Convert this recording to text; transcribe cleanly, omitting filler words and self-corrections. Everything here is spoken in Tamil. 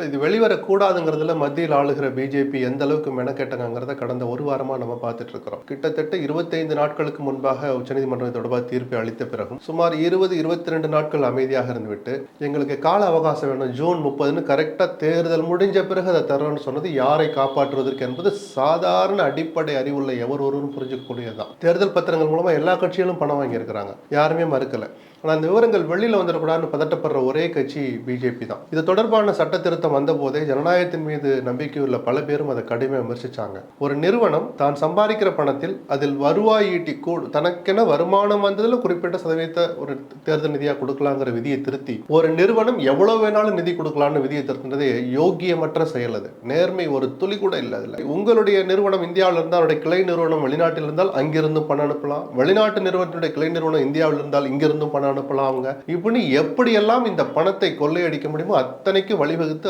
இது வெளிவரக்கூடாதுங்கிறதுல மத்தியில் ஆளுகிற பிஜேபி எந்த அளவுக்கு மெனக்கெட்டங்கிறத கடந்த ஒரு வாரமா நம்ம பார்த்துட்டு இருக்கிறோம். கிட்டத்தட்ட 25 நாட்களுக்கு முன்பாக உச்சநீதிமன்றம் தொடர்பாக தீர்ப்பை அளித்த பிறகும் சுமார் 22 நாட்கள் அமைதியாக இருந்துவிட்டு எங்களுக்கு கால அவகாசம் வேணும், ஜூன் 30 கரெக்டா தேர்தல் முடிஞ்ச பிறகு அதை தர்றோம்னு சொன்னது யாரை காப்பாற்றுவதற்கு என்பது சாதாரண அடிப்படை அறிவுள்ள எவர் ஒருவரும் புரிஞ்சுக்கக்கூடியதுதான். தேர்தல் பத்திரங்கள் மூலமா எல்லா கட்சிகளும் பணம் வாங்கி இருக்கிறாங்க, யாருமே மறுக்கல. ஆனால் அந்த விவரங்கள் வெளியில் வந்துடக்கூடாதுன்னு பதட்டப்படுற ஒரே கட்சி பிஜேபி தான். இது தொடர்பான சட்ட திருத்தம் வந்த போதே ஜனநாயகத்தின் மீது நம்பிக்கை உள்ள பல பேரும் அதை கடுமையாக விமர்சிச்சாங்க. ஒரு நிறுவனம் தான் சம்பாதிக்கிற பணத்தில் அதில் வருவாய் ஈட்டி தனக்கென வருமானம் வந்ததில் குறிப்பிட்ட சதவீதத்தை ஒரு தேர்தல் நிதியாக கொடுக்கலாங்கிற விதியை திருத்தி ஒரு நிறுவனம் எவ்வளவு வேணாலும் நிதி கொடுக்கலான்னு விதியை திருத்தினதே யோக்கியமற்ற செயல். அது நேர்மை ஒரு துளி கூட இல்லை. அதில் உங்களுடைய நிறுவனம் இந்தியாவில் இருந்தால் அவருடைய கிளை நிறுவனம் வெளிநாட்டில் இருந்தால் அங்கிருந்தும் பணம் அனுப்பலாம், வெளிநாட்டு நிறுவனத்துடைய கிளை நிறுவனம் இந்தியாவில் இருந்தால் இங்கிருந்தும் பணம் அனுப்பலாம். அவங்க இப்படி எப்படியெல்லாம் இந்த பணத்தை கொள்ளையடிக்க முடியுமோ அத்தனைக்கு வழிவகுத்து